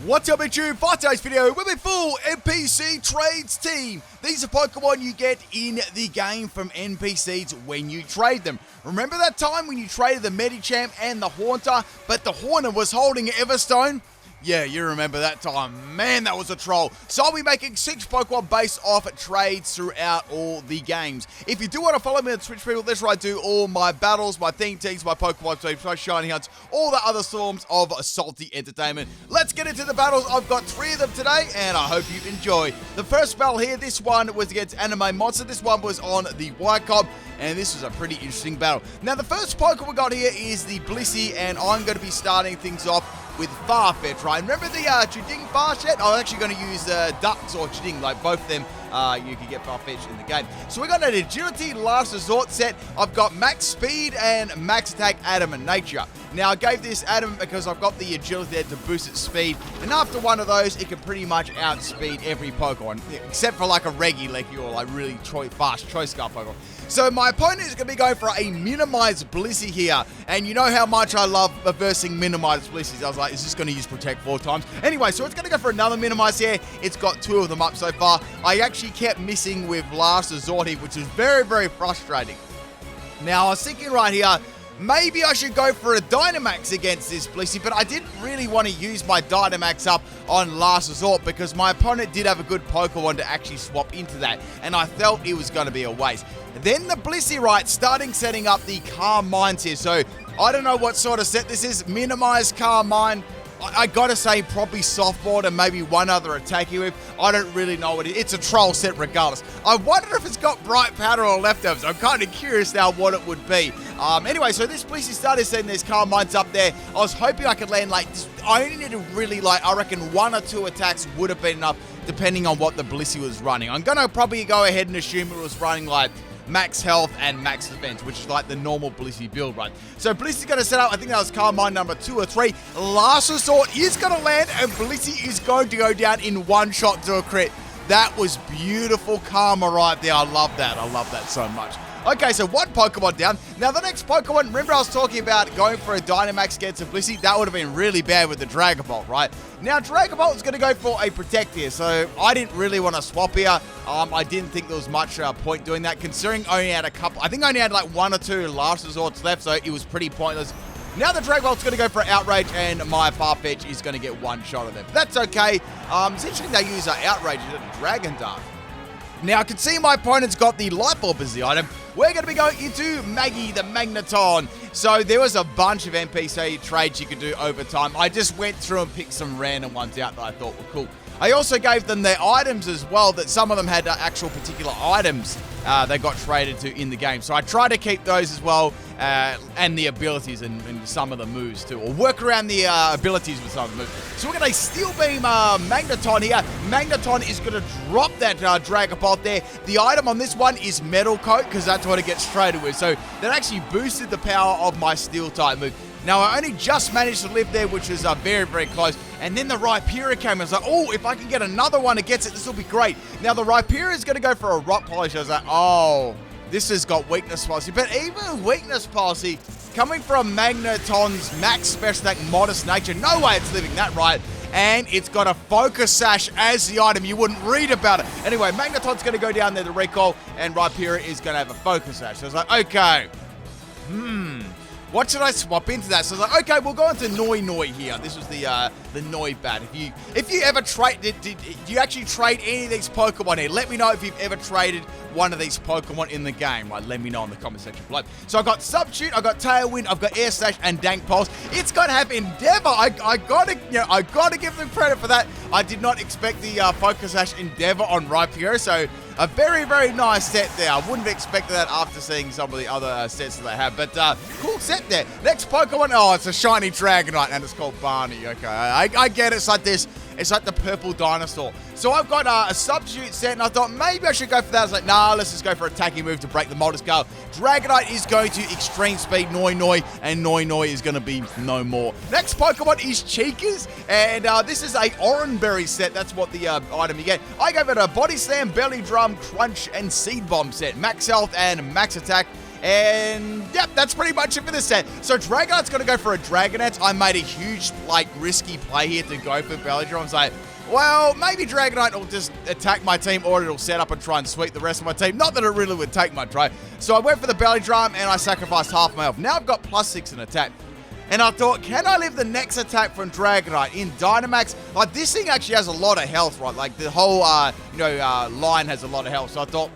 What's up YouTube? For today's video, we'll be full NPC Trades Team. These are Pokemon you get in the game from NPCs when you trade them. Remember that time when you traded the Medicham and the Haunter, but the Haunter was holding Everstone? Yeah, you remember that time. Man, that was a troll. So I'll be making 6 Pokemon based off trades throughout all the games. If you do want to follow me on Twitch, people, that's where I do all my battles, my theme teams, my Pokemon teams, my shiny hunts, all the other forms of salty entertainment. Let's get into the battles. I've got 3 of them today, and I hope you enjoy. The first battle here, this one was against Anime Monster. This one was on the Wycombe, and this was a pretty interesting battle. Now, the first Pokemon we got here is the Blissey, and I'm going to be starting things off with Farfetch, right? Remember the Chiding Farfetch? I was actually going to use Ducks or Chiding, like both of them. You can get Farfetch in the game. So we got an Agility Last Resort set. I've got Max Speed and Max Attack Adamant Nature. Now, I gave this Adamant because I've got the Agility there to boost its speed. And after one of those, it can pretty much outspeed every Pokemon, except for like a Regieleki or like really fast Choice Scarf Pokemon. So my opponent is going to be going for a Minimized Blissey here. And you know how much I love versing Minimized Blisseys. I was like, is this going to use Protect 4 times? Anyway, so it's going to go for another Minimize here. It's got 2 of them up so far. I actually kept missing with Last Resort here, which is very, very frustrating. Now, I was thinking right here, maybe I should go for a Dynamax against this Blissey, but I didn't really want to use my Dynamax up on Last Resort because my opponent did have a good Pokemon to actually swap into that, and I felt it was going to be a waste. Then the Blissey, right, setting up the Calm Minds here. So I don't know what sort of set this is. Minimize Calm Mind. I gotta say probably softboard and maybe one other attacking with. I don't really know what it is. It's a troll set regardless. I wonder if it's got Bright Powder or Leftovers. I'm kind of curious now what it would be. Anyway, so this Blissey started setting these Calm Minds up there. I was hoping I could land like, I only needed really like, I reckon 1 or 2 attacks would have been enough depending on what the Blissey was running. I'm gonna probably go ahead and assume it was running like max health and max defense, which is like the normal Blissey build, right? So Blissey's going to set up, I think that was Calm Mind number 2 or 3. Last Resort is going to land, and Blissey is going to go down in 1 shot to a crit. That was beautiful karma right there. I love that. I love that so much. Okay, so 1 Pokemon down. Now, the next Pokemon, remember I was talking about going for a Dynamax against a Blissey? That would have been really bad with the Dragon Ball, right? Now, Dragon Ball is going to go for a Protect here, so I didn't really want to swap here. I didn't think there was much point doing that, considering I only had a couple, I think I only had like 1 or 2 Last Resorts left, so it was pretty pointless. Now the Dragon Ball's going to go for Outrage, and my Farfetch is going to get 1 shot of them. But that's okay. It's interesting they use Outrage as a Dragon Dart. Now, I can see my opponent's got the Light Bulb as the item. We're going to be going into Maggie the Magneton. So there was a bunch of NPC trades you could do over time. I just went through and picked some random ones out that I thought were cool. I also gave them their items as well, that some of them had actual particular items they got traded to in the game. So I try to keep those as well, and the abilities and some of the moves too, or work around the abilities with some of the moves. So we're going to Steel Beam Magneton here. Magneton is going to drop that Dragon Ball there. The item on this one is Metal Coat, because that's what it gets traded with. So that actually boosted the power of my Steel type move. Now, I only just managed to live there, which was very, very close. And then the Rhyperior came, and I was like, oh, if I can get another one that gets it, this will be great. Now, the Rhyperior is going to go for a Rock Polish. I was like, oh, this has got Weakness Policy. But even Weakness Policy, coming from Magneton's Max Special Attack Modest Nature, no way it's living that right. And it's got a Focus Sash as the item. You wouldn't read about it. Anyway, Magneton's going to go down there to recall, and Rhyperior is going to have a Focus Sash. So I was like, okay, what should I swap into that? So I was like, okay, we'll go into Noi here. This was the Noi bat. If you ever trade, do you actually trade any of these Pokemon here? Let me know if you've ever traded one of these Pokemon in the game. Right, let me know in the comment section below. So I got Substitute, I got Tailwind, I've got Air Slash and Dank Pulse. It's gonna have Endeavor. I gotta give them credit for that. I did not expect the Focus Sash Endeavor on Rhyperior, so a very, very nice set there. I wouldn't have expected that after seeing some of the other sets that they have, but cool set there. Next Pokemon, oh, it's a shiny Dragonite, and it's called Barney. Okay, I get it. It's like this. It's like the purple dinosaur. So I've got a Substitute set, and I thought maybe I should go for that. I was like, nah, let's just go for attacking move to break the Molder Scale. Dragonite is going to Extreme Speed Noi, and Noi is going to be no more. Next Pokemon is Cheekers, and this is a Oranberry set. That's what the item you get. I gave it a Body Slam, Belly Drum, Crunch, and Seed Bomb set. Max Health and Max Attack. And, yep, that's pretty much it for this set. So Dragonite's going to go for a Dragonette. I made a huge, like, risky play here to go for Belly Drum. I was like, well, maybe Dragonite will just attack my team, or it'll set up and try and sweep the rest of my team. Not that it really would take much, right? So I went for the Belly Drum, and I sacrificed half my health. Now I've got +6 in attack. And I thought, can I live the next attack from Dragonite in Dynamax? Like, this thing actually has a lot of health, right? Like, the whole, line has a lot of health. So I thought,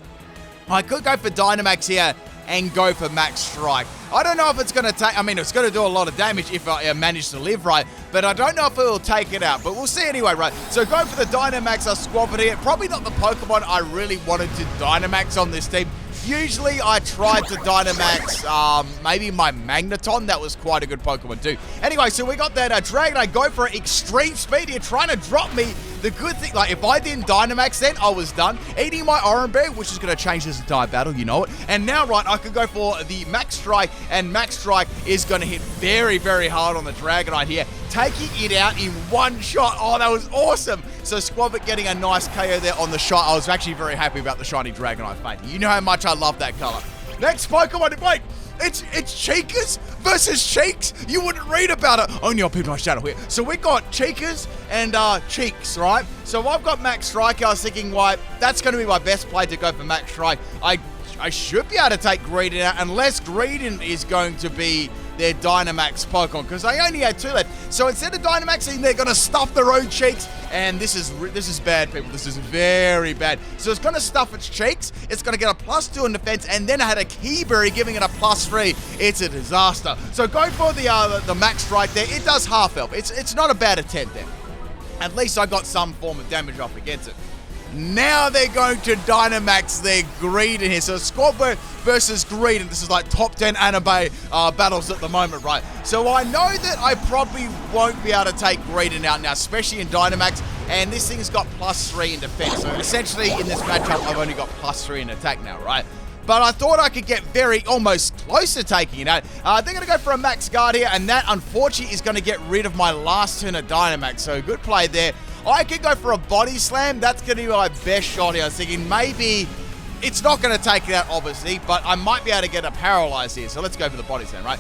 I could go for Dynamax here and go for Max Strike. I don't know if it's going to take, I mean, it's going to do a lot of damage if I manage to live right, but I don't know if it will take it out, but we'll see anyway, right? So going for the Dynamax, I squabbled here. Probably not the Pokemon I really wanted to Dynamax on this team. Usually I tried to Dynamax maybe my Magneton. That was quite a good Pokemon too. Anyway, so we got that Dragonite go for extreme speed here, trying to drop me. The good thing, like, if I didn't Dynamax then, I was done. Eating my Oran Berry, which is going to change this entire battle, you know it. And now, right, I could go for the Max Strike, and Max Strike is going to hit very, very hard on the Dragonite here, taking it out in one shot. Oh, that was awesome. So Squabbit getting a nice KO there on the shot. I was actually very happy about the shiny Dragonite fate. You know how much I love that color. Next Pokemon, wait. It's Cheekers versus Cheeks. You wouldn't read about it. Only on PIMPNITE channel here. So we got Cheekers and Cheeks, right? So I've got Max Strike. I was thinking, why, that's going to be my best play to go for Max Strike. I should be able to take Greedent out unless Greedent is going to be their Dynamax Pokemon, because I only had 2 left. So instead of Dynamaxing, they're going to stuff their own cheeks, and this is bad, people. This is very bad. So it's going to stuff its cheeks. It's going to get a +2 in defense, and then I had a Keyberry giving it a +3. It's a disaster. So go for the Max Strike there. It does half health. It's not a bad attempt there. At least I got some form of damage off against it. Now they're going to Dynamax their Greedent here. So Squabbit versus Greedent. This is like top 10 anime battles at the moment, right? So I know that I probably won't be able to take Greedent out now, especially in Dynamax. And this thing's got +3 in defense. So essentially in this matchup, I've only got +3 in attack now, right? But I thought I could get almost close to taking it out. They're going to go for a Max Guard here, and that, unfortunately, is going to get rid of my last turn of Dynamax. So good play there. I could go for a Body Slam. That's going to be my best shot here. I was thinking maybe it's not going to take it out, obviously, but I might be able to get a Paralyze here. So let's go for the Body Slam, right?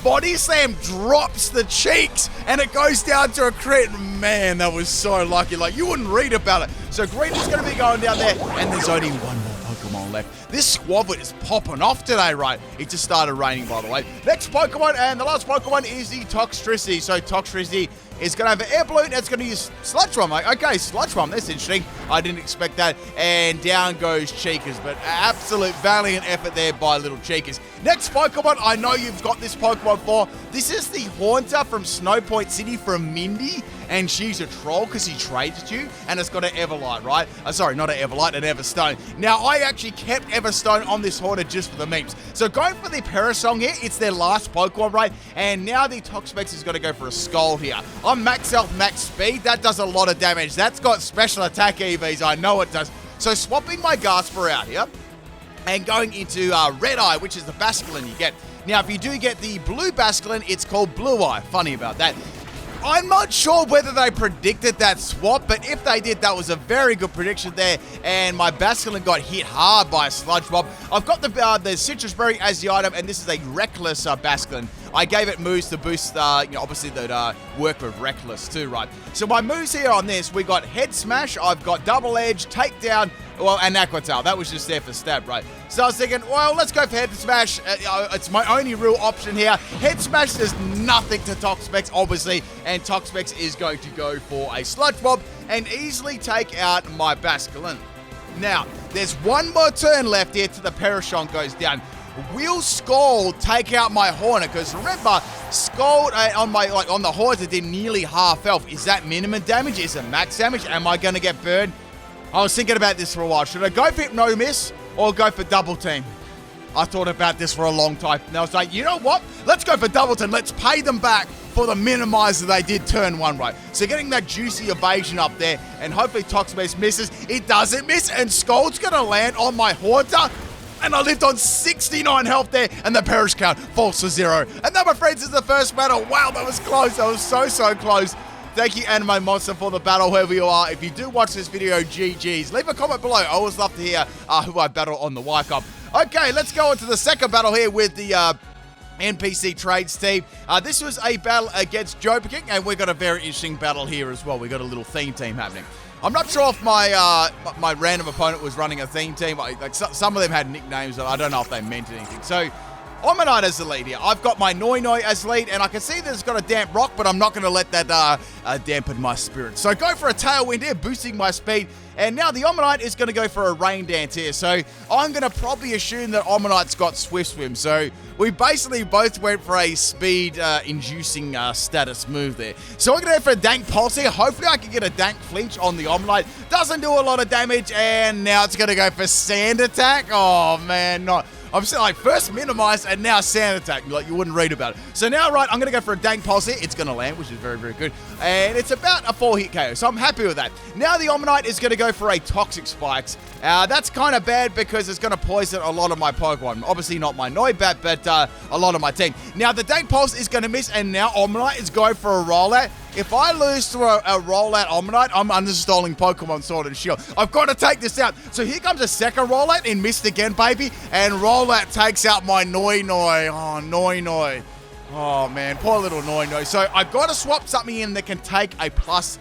Body Slam drops the cheeks, and it goes down to a crit. Man, that was so lucky. Like, you wouldn't read about it. So Greedent's going to be going down there, and there's only one more Pokemon left. This Squabbit is popping off today, right? It just started raining, by the way. Next Pokemon, and the last Pokemon is the Toxtricity. So Toxtricity is going to have an Air Balloon. It's going to use Sludge Bomb. Like, okay, Sludge Bomb. That's interesting. I didn't expect that. And down goes Cheekers. But absolute valiant effort there by little Cheekers. Next Pokemon, I know you've got this Pokemon for. This is the Haunter from Snow Point City from Mindy. And she's a troll because he traded you. And it's got an Everlight, right? Sorry, not an Everlight, an Everstone. Now, I actually kept Everstone on this Haunter just for the memes. So going for the Parasong here, it's their last Pokemon, right? And now the Toxapex is going to go for a Skull here. I'm max health, max speed. That does a lot of damage. That's got special attack EVs. I know it does. So swapping my Gasper out here and going into Red Eye, which is the Basculin you get. Now, if you do get the blue Basculin, it's called Blue Eye. Funny about that. I'm not sure whether they predicted that swap, but if they did, that was a very good prediction there, and my Basculin got hit hard by a Sludge Bomb. I've got the Citrus Berry as the item, and this is a Reckless Basculin. I gave it moves to boost, obviously that work with Reckless too, right? So my moves here on this, we got Head Smash, I've got Double Edge, Takedown, well, and Aqua Tail. That was just there for stab, right? So I was thinking, well, let's go for Head Smash. It's my only real option here. Head Smash does nothing to Toxapex, obviously, and Toxapex is going to go for a Sludge Bomb and easily take out my Basculin. Now, there's one more turn left here till the Parasong goes down. Will Scald take out my Haunter? Because remember, Scald on the Haunter did nearly half health. Is that minimum damage? Is it max damage? Am I going to get burned? I was thinking about this for a while. Should I go for Hypno Miss or go for Double Team? I thought about this for a long time. And I was like, you know what? Let's go for Double Team. Let's pay them back for the minimizer they did turn one, right? So getting that juicy evasion up there, and hopefully Toxapex misses. It doesn't miss, and Scald's going to land on my Haunter. And I lived on 69 health there, and the perish count falls to 0. And that, my friends, is the first battle. Wow, that was close. That was so close. Thank you, Anime Monster, for the battle, wherever you are. If you do watch this video, GG's. Leave a comment below. I always love to hear who I battle on the Y-Cup. Okay, let's go on to the second battle here with the NPC Trades Team. This was a battle against Joker King, and we got a very interesting battle here as well. We got a little theme team happening. I'm not sure if my my random opponent was running a theme team. Like some of them had nicknames that I don't know if they meant anything. So PIMPNITE as the lead here. I've got my Noi as lead, and I can see that it's got a damp rock, but I'm not going to let that dampen my spirit. So go for a tailwind here, boosting my speed. And now the PIMPNITE is going to go for a rain dance here. So I'm going to probably assume that PIMPNITE's got Swift Swim. So we basically both went for a speed-inducing status move there. So we're going to go for a Dank Pulse here. Hopefully I can get a Dank Flinch on the PIMPNITE. Doesn't do a lot of damage. And now it's going to go for Sand Attack. Oh, man, not... I'm still like first minimize and now sand attack. Like you wouldn't read about it. So now, right, I'm going to go for a Dank Pulse here. It's going to land, which is very, very good. And it's about a 4-hit KO. So I'm happy with that. Now the PIMPNITE is going to go for a Toxic Spikes. That's kind of bad because it's going to poison a lot of my Pokemon. Obviously not my Noibat, but a lot of my team. Now the Dank Pulse is going to miss, and now PIMPNITE is going for a rollout. If I lose to a rollout PIMPNITE, I'm uninstalling Pokemon Sword and Shield. I've got to take this out. So here comes a second rollout and missed again, baby. And rollout takes out my Noi. Oh, Noi. Oh, man. Poor little Noi. So I've got to swap something in that can take a plus.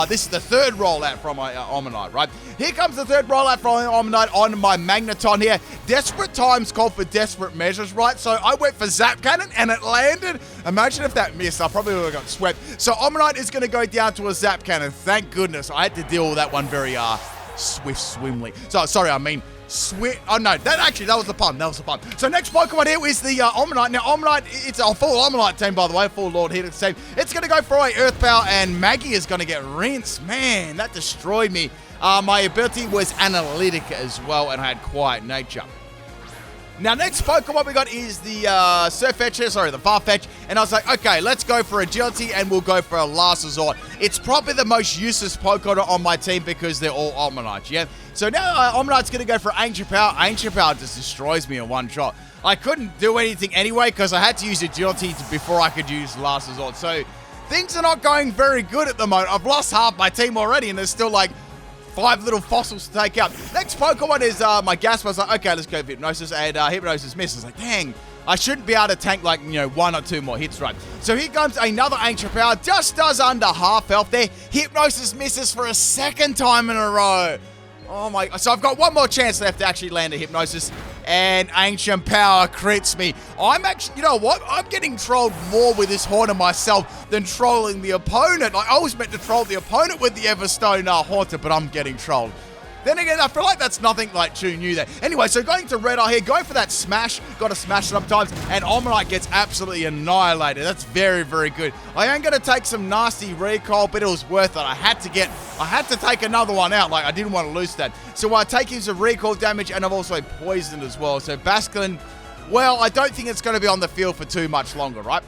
This is the third rollout from my PIMPNITE, right? Here comes the third rollout from PIMPNITE on my Magneton here. Desperate times call for desperate measures, right? So I went for Zap Cannon and it landed. Imagine if that missed. I probably would have got swept. So PIMPNITE is going to go down to a Zap Cannon. Thank goodness. I had to deal with that one very swiftly. So, sorry, I mean... Oh no, that was the pun. So next Pokemon here is the PIMPNITE. Now PIMPNITE, it's a full PIMPNITE team, by the way, full Lord here to save. It's going to go for a Earth Power, and Maggie is going to get rinsed. Man, that destroyed me. My ability was Analytic as well, and I had Quiet Nature. Now, next Pokemon we got is the the Farfetch, and I was like, okay, let's go for Agility, and we'll go for a Last Resort. It's probably the most useless Pokemon on my team because they're all PIMPNITE, yeah? So now PIMPNITE's going to go for Ancient Power. Ancient Power just destroys me in one shot. I couldn't do anything anyway because I had to use Agility before I could use Last Resort. So things are not going very good at the moment. I've lost half my team already, and there's still like 5 little fossils to take out. Next Pokemon is my Gasp. I was like, okay, let's go Hypnosis, and Hypnosis misses. Like, dang, I shouldn't be able to tank like, 1 or 2 more hits, right? So here comes another Ancient Power, just does under half health there. Hypnosis misses for a second time in a row. Oh my, so I've got one more chance left to actually land a Hypnosis, and Ancient Power crits me. I'm actually, you know what? I'm getting trolled more with this Haunter myself than trolling the opponent. I was meant to troll the opponent with the Everstone Haunter, but I'm getting trolled. Then again, I feel like that's nothing like too new there. Anyway, so going to Red Eye here, going for that smash. Got to smash sometimes, and PIMPNITE gets absolutely annihilated. That's very, very good. I am going to take some nasty recall, but it was worth it. I had to take another one out. Like, I didn't want to lose that. So I take some recall damage, and I'm also poisoned as well. So Basculin, well, I don't think it's going to be on the field for too much longer, right?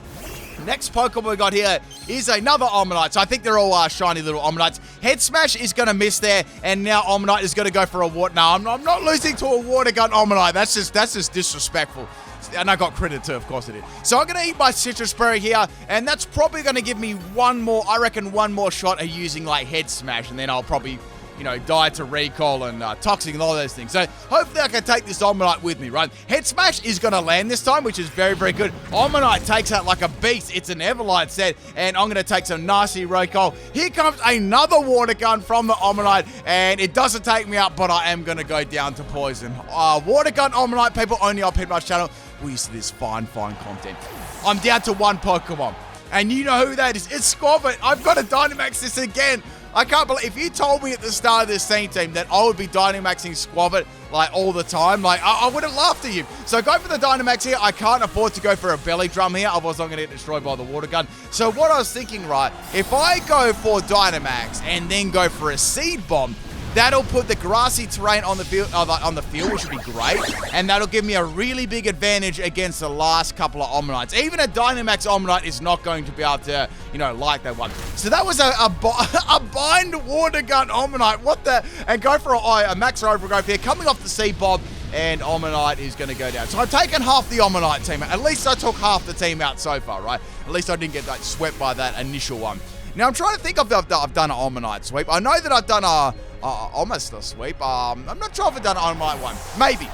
Next Pokemon we got here is another PIMPNITE. So I think they're all shiny little PIMPNITEs. Head Smash is going to miss there, and now PIMPNITE is going to go for a water. No, I'm not losing to a Water Gun PIMPNITE. That's just disrespectful. And I got credit too, of course it did. So I'm going to eat my Citrus Berry here, and that's probably going to give me one more shot at using like Head Smash, and then I'll probably... die to recall and toxic and all those things. So hopefully I can take this PIMPNITE with me, right? Head Smash is going to land this time, which is very, very good. PIMPNITE takes out like a beast. It's an Everlight set, and I'm going to take some nasty recall. Here comes another Water Gun from the PIMPNITE, and it doesn't take me out, but I am going to go down to poison. Water Gun PIMPNITE, people only on PIMPNITE's channel. We used to this fine content. I'm down to 1 Pokemon, and you know who that is. It's Squavit. I've got to Dynamax this again. I can't believe, if you told me at the start of this team that I would be Dynamaxing Squavit like all the time, like I would have laughed at you. So go for the Dynamax here. I can't afford to go for a Belly Drum here, otherwise I'm going to get destroyed by the Water Gun. So what I was thinking, right, if I go for Dynamax and then go for a Seed Bomb, that'll put the grassy terrain on the field, which would be great, and that'll give me a really big advantage against the last couple of PIMPNITEs. Even a Dynamax PIMPNITE is not going to be able to, like that one. So that was a bind Water Gun PIMPNITE. What the? And go for a Max Overgrowth here, coming off the Seed Bomb, and PIMPNITE is going to go down. So I've taken half the PIMPNITE team out. At least I took half the team out so far, right? At least I didn't get swept by that initial one. Now, I'm trying to think if I've done an PIMPNITE sweep. I know that I've done almost a sweep. I'm not sure if I've done an PIMPNITE one. Maybe.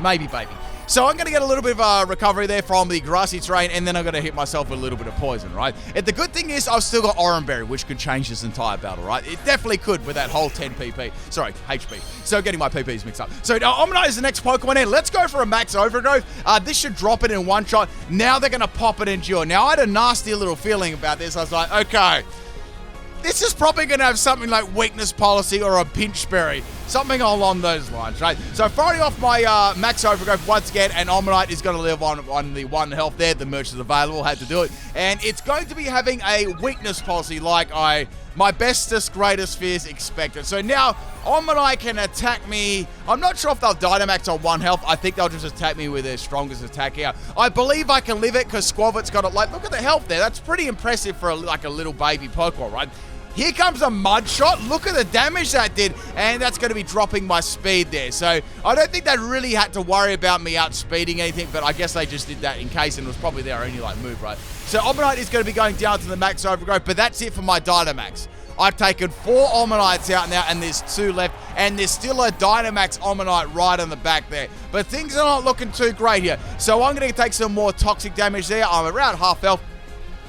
Maybe baby. So I'm going to get a little bit of recovery there from the grassy terrain, and then I'm going to hit myself with a little bit of poison, right? And the good thing is I've still got Oran Berry, which could change this entire battle, right? It definitely could with that whole 10 PP. Sorry, HP. So getting my PPs mixed up. So Omanyte is the next Pokemon in. Let's go for a Max Overgrowth. This should drop it in one shot. Now they're going to pop it Endure. Now I had a nasty little feeling about this. I was like, okay, this is probably going to have something like Weakness Policy or a Pinch Berry. Something along those lines, right? So firing off my Max Overgrowth once again, and Omanyte is going to live on the 1 health there. The merch is available, had to do it. And it's going to be having a Weakness Policy like my bestest, greatest fears expected. So now Omanyte can attack me. I'm not sure if they'll Dynamax on 1 health. I think they'll just attack me with their strongest attack here. I believe I can live it because Squavit's got it. Like, look at the health there. That's pretty impressive for like a little baby Pokemon, right? Here comes a Mud Shot. Look at the damage that did. And that's going to be dropping my speed there. So I don't think they really had to worry about me outspeeding anything. But I guess they just did that in case. And it was probably their only like move, right? So Omanyte is going to be going down to the Max Overgrowth. But that's it for my Dynamax. I've taken 4 Omanytes out now. And there's 2 left. And there's still a Dynamax Omanyte right on the back there. But things are not looking too great here. So I'm going to take some more toxic damage there. I'm around half health.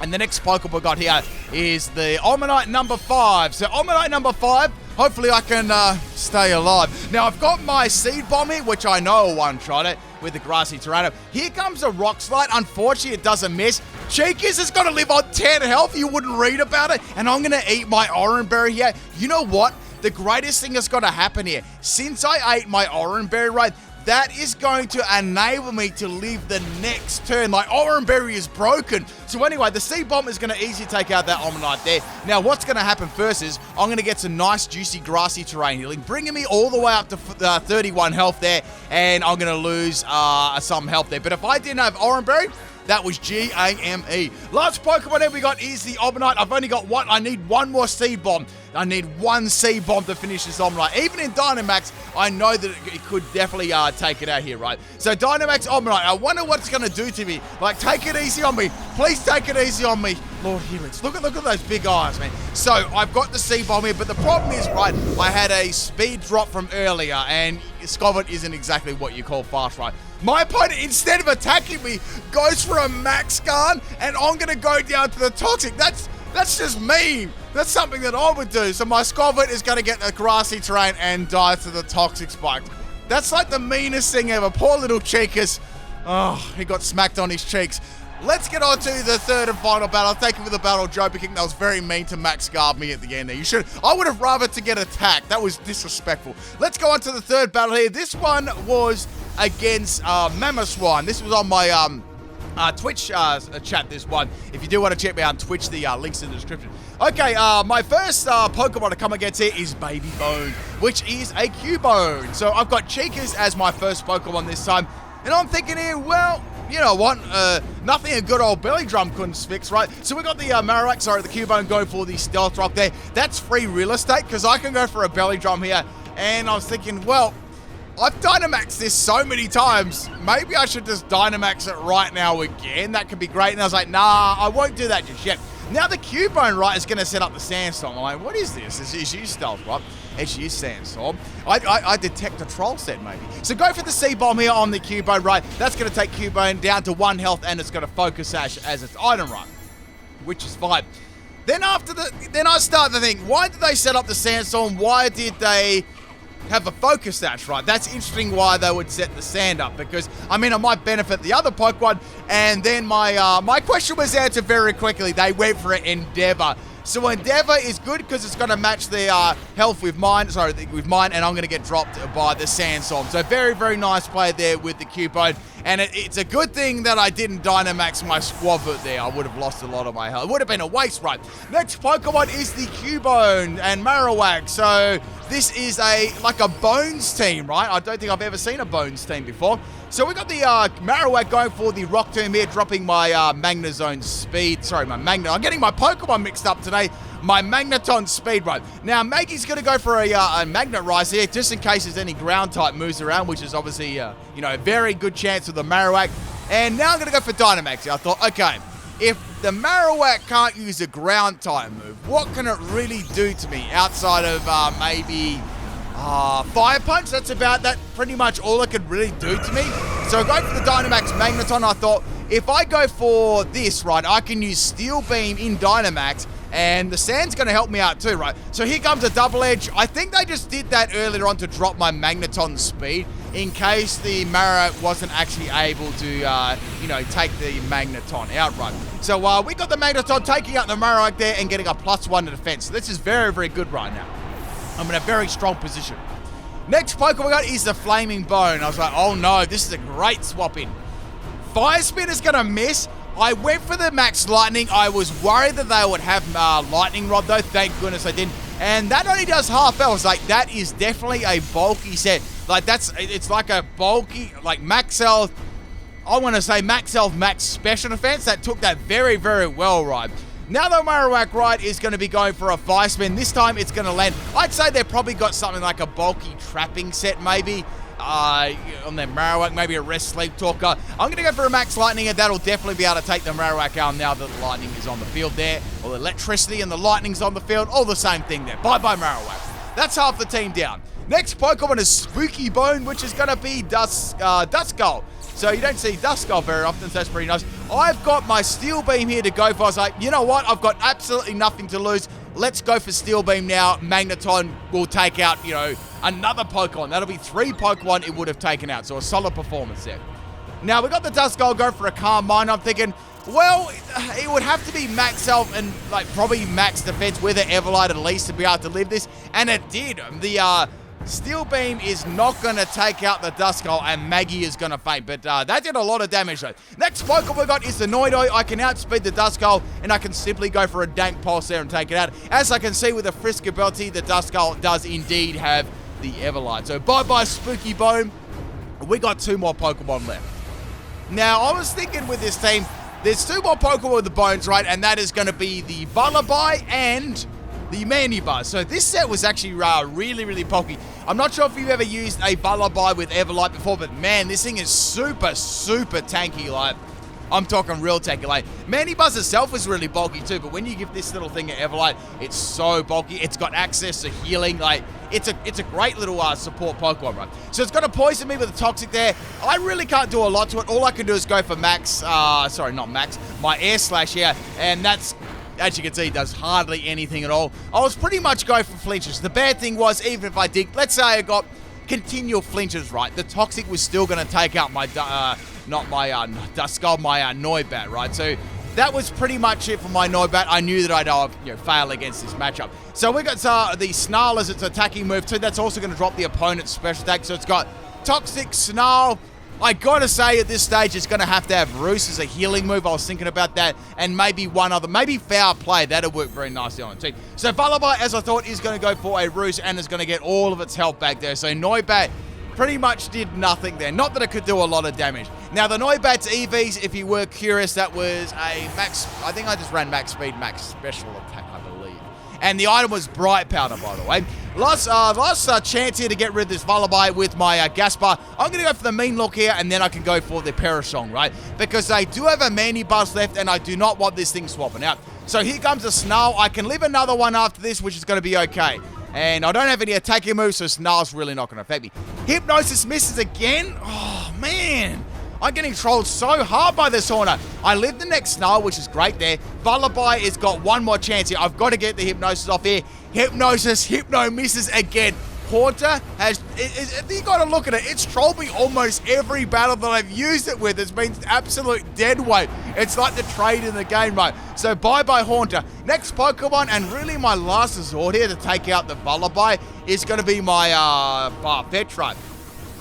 And the next Pokemon we got here is the Omanyte number 5. So Omanyte number 5, hopefully I can stay alive. Now I've got my Seed Bomb here, which I know will one-shot it with the grassy terrain. Here comes a Rock Slide. Unfortunately, it doesn't miss. Cheekies is going to live on 10 health. You wouldn't read about it. And I'm going to eat my Oran Berry here. You know what? The greatest thing that's going to happen here, since I ate my Oran Berry, right, that is going to enable me to leave the next turn. Like, Oran Berry is broken. So anyway, the Seed Bomb is going to easily take out that Omanyte there. Now, what's going to happen first is I'm going to get some nice, juicy, grassy terrain healing, bringing me all the way up to 31 health there, and I'm going to lose some health there. But if I didn't have Oran Berry, that was G-A-M-E. Last Pokemon that we got is the Omanyte. I've only got one. I need one more Seed Bomb. I need 1 Seed Bomb to finish this Omanyte. Even in Dynamax, I know that it could definitely take it out here, right? So Dynamax Omanyte, I wonder what it's going to do to me. Like, take it easy on me. Please take it easy on me. Lord Helix, look at those big eyes, man. So I've got the Seed Bomb here, but the problem is, right, I had a speed drop from earlier, and Squavit isn't exactly what you call fast, right? My opponent, instead of attacking me, goes for a Max Gun, and I'm going to go down to the Toxic. That's just mean. That's something that I would do. So my Squavit is going to get the grassy terrain and die to the Toxic Spike. That's like the meanest thing ever. Poor little Cheekus. Oh, he got smacked on his cheeks. Let's get on to the third and final battle. Thank you for the battle, Joe, because that was very mean to Max Guard me at the end there. I would have rather to get attacked. That was disrespectful. Let's go on to the third battle here. This one was against Mamoswine. This was on my Twitch chat, this one. If you do want to check me out on Twitch, the link's in the description. Okay, my first Pokemon to come against here is Baby Bone, which is a Cubone. So I've got Cheekas as my first Pokemon this time. And I'm thinking here, well, you know what? Nothing a good old Belly Drum couldn't fix, right? So we got the the Cubone going for the Stealth Rock there. That's free real estate because I can go for a Belly Drum here. And I was thinking, well, I've Dynamaxed this so many times. Maybe I should just Dynamax it right now again. That could be great. And I was like, nah, I won't do that just yet. Now the Cubone, right, is going to set up the Sandstorm. I'm like, what is this? It's you Stealth Rock. It's you Sandstorm. I detect a Troll set, maybe. So go for the Seed Bomb here on the Cubone, right? That's going to take Cubone down to 1 health, and it's going to Focus Sash as its item run, which is fine. Then I start to think, why did they set up the Sandstorm? Why did they have a Focus Sash, right? That's interesting why they would set the Sand up, because, I mean, it might benefit the other Pokemon. And then my question was answered very quickly. They went for an Endeavor. So Endeavor is good because it's going to match the health with mine, and I'm going to get dropped by the Sandstorm. So very, very nice play there with the Cubone. And it's a good thing that I didn't Dynamax my Squavit there. I would have lost a lot of my health. It would have been a waste, right? Next Pokemon is the Cubone and Marowak. So this is like a Bones team, right? I don't think I've ever seen a Bones team before. So we got the Marowak going for the Rock Tomb here, dropping my Magnezone speed. Sorry, I'm getting my Pokemon mixed up today. My Magneton speed, right? Now, Maggie's going to go for a Magnet Rise here, just in case there's any ground-type moves around, which is obviously, a very good chance with the Marowak. And now I'm going to go for Dynamax here. I thought, okay, if the Marowak can't use a ground-type move, what can it really do to me outside of maybe Fire Punch, that's about that. Pretty much all it could really do to me. So going for the Dynamax Magneton, I thought, if I go for this, right, I can use Steel Beam in Dynamax, and the Sand's going to help me out too, right? So here comes a Double Edge. I think they just did that earlier on to drop my Magneton speed in case the Marowak wasn't actually able to, take the Magneton outright. So we got the Magneton taking out the Marowak there and getting a +1 to defense. So this is very, very good right now. I'm in a very strong position. Next Pokemon we got is the Flaming Bone. I was like, oh no, this is a great swap in. Fire Spin is going to miss. I went for the Max Lightning. I was worried that they would have Lightning Rod though. Thank goodness they didn't. And that only does half. I was like, that is definitely a bulky set. Like it's like a bulky, like max health. I want to say max health, max special defense. That took that very, very well, right? Now the Marowak Ride is going to be going for a Fire Spin. This time it's going to land. I'd say they've probably got something like a bulky trapping set maybe. On their Marowak, maybe a Rest Sleep Talker. I'm going to go for a Max Lightning, and that'll definitely be able to take the Marowak out now that the Lightning is on the field there. Or the Electricity and the Lightning's on the field. All the same thing there. Bye-bye Marowak. That's half the team down. Next Pokemon is Spooky Bone, which is going to be Duskull. So you don't see Duskull very often, so that's pretty nice. I've got my Steel Beam here to go for. I was like, you know what? I've got absolutely nothing to lose. Let's go for Steel Beam now. Magneton will take out, another Pokemon. That'll be 3 Pokemon it would have taken out. So a solid performance there. Now, we got the Duskull go for a Calm Mind. I'm thinking, well, it would have to be max health and, probably max defense with an Everlight at least to be able to live this. And it did. The Steel Beam is not going to take out the Duskull, and Maggie is going to faint. But that did a lot of damage, though. Next Pokemon we got is the Noidoi. I can outspeed the Duskull, and I can simply go for a Dank Pulse there and take it out. As I can see with the Frisk ability, the Duskull does indeed have the Everlight. So bye-bye Spooky Bone. We got 2 more Pokemon left. Now, I was thinking with this team, there's 2 more Pokemon with the bones, right? And that is going to be the Vullaby and the Manibuzz. So this set was actually really, really pokey. I'm not sure if you've ever used a Vullaby with Everlight before, but man, this thing is super, super tanky. I'm talking real tanky. Manibuzz itself is really bulky too, but when you give this little thing an Everlight, it's so bulky. It's got access to healing. It's a great little support Pokemon, right? So it's got to poison me with a Toxic there. I really can't do a lot to it. All I can do is go for Max, my Air Slash here, and that's, as you can see, does hardly anything at all. I was pretty much going for flinches. The bad thing was, even if I did, let's say I got continual flinches, right, the Toxic was still going to take out my, Duskull, my Noibat, right? So that was pretty much it for my Noibat. I knew that I'd fail against this matchup. So we got the Snarl as its attacking move too. That's also going to drop the opponent's special attack. So it's got Toxic, Snarl. I gotta say, at this stage, it's gonna have to have Roost as a healing move. I was thinking about that, and maybe one other, maybe Foul Play. That'll work very nicely on it too. So Vullaby, as I thought, is gonna go for a Roost, and is gonna get all of its health back there. So Noibat pretty much did nothing there. Not that it could do a lot of damage. Now, the Noibat's EVs, if you were curious, that was a max, I think I just ran max speed, max special attack, I believe. And the item was Bright Powder, by the way. Last chance here to get rid of this Vullaby with my Gaspar. I'm going to go for the Mean Look here, and then I can go for the Parasong, right? Because they do have a Manibuzz left, and I do not want this thing swapping out. So here comes a Snarl. I can live another one after this, which is going to be okay. And I don't have any attacking moves, so Snarl's really not going to affect me. Hypnosis misses again. Oh, man. I'm getting trolled so hard by this Haunter. I live the next Snarl, which is great there. Vullaby has got one more chance here. I've got to get the Hypnosis off here. Hypnosis, Hypno misses again. Haunter has, you got to look at it. It's trolled me almost every battle that I've used it with. It's been absolute dead weight. It's like the trade in the game, right? So bye-bye Haunter. Next Pokemon, and really my last resort here to take out the Vullaby, is going to be my Farfetch'd.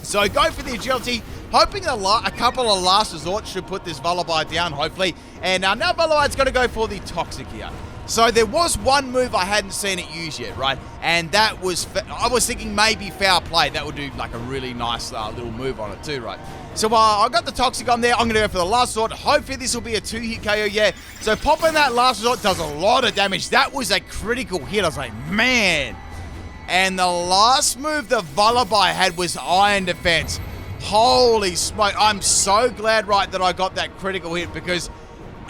So go for the agility, hoping a couple of last resorts should put this Vullaby down, hopefully. And now Vullaby's going to go for the Toxic here. So there was one move I hadn't seen it use yet, right? And that was, I was thinking maybe Foul Play. That would do like a really nice little move on it too, right? So I got the Toxic on there. I'm going to go for the last resort. Hopefully this will be a 2-hit KO, yeah. So popping that last resort does a lot of damage. That was a critical hit. I was like, man. And the last move the Vullaby had was Iron Defense. Holy smoke. I'm so glad, right, that I got that critical hit, because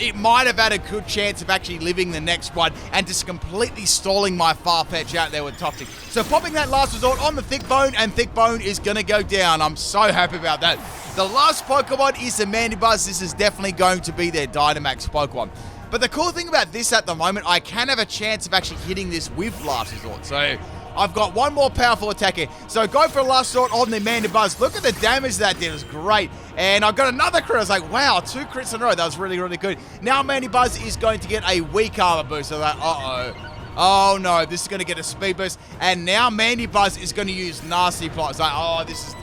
it might have had a good chance of actually living the next one and just completely stalling my Farfetch out there with Toxic. So popping that last resort on the Thick Bone, and Thick Bone is going to go down. I'm so happy about that. The last Pokemon is the Mandibuzz. This is definitely going to be their Dynamax Pokemon. But the cool thing about this at the moment, I can have a chance of actually hitting this with Last Resort. So I've got one more powerful attack here. So go for a Last Resort on the Mandibuzz. Look at the damage that did. It was great. And I've got another crit. I was like, wow, 2 crits in a row. That was really, really good. Now Mandibuzz is going to get a weak armor boost. So that, oh no, this is going to get a speed boost. And now Mandibuzz is going to use Nasty Plot. It's like, oh, this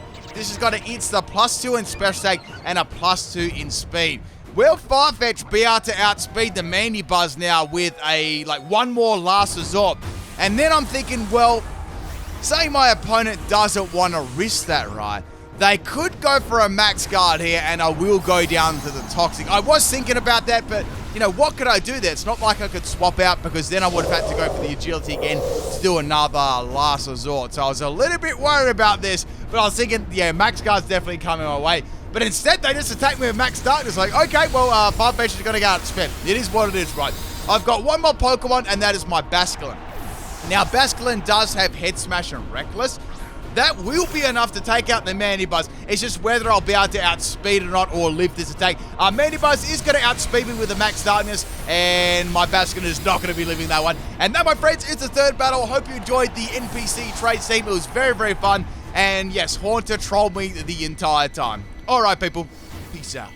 is going to insta +2 in special attack and a +2 in speed. Will Farfetch be able to outspeed the Mandibuzz now with a, one more Last Resort? And then I'm thinking, well, say my opponent doesn't want to risk that, right? They could go for a Max Guard here, and I will go down to the Toxic. I was thinking about that, but, you know, what could I do there? It's not like I could swap out, because then I would have had to go for the Agility again to do another Last Resort. So I was a little bit worried about this, but I was thinking, yeah, Max Guard's definitely coming my way. But instead, they just attacked me with Max Darkness. Like, okay, well, Farfetch is going to go outspent. It is what it is, right? I've got one more Pokemon, and that is my Basculin. Now, Basculin does have Head Smash and Reckless. That will be enough to take out the Mandibuzz. It's just whether I'll be able to outspeed or not, or live this attack. Mandibuzz is going to outspeed me with the Max Darkness, and my Basculin is not going to be living that one. And that, my friends, is the third battle. I hope you enjoyed the NPC Trades Team. It was very, very fun. And yes, Haunter trolled me the entire time. All right, people. Peace out.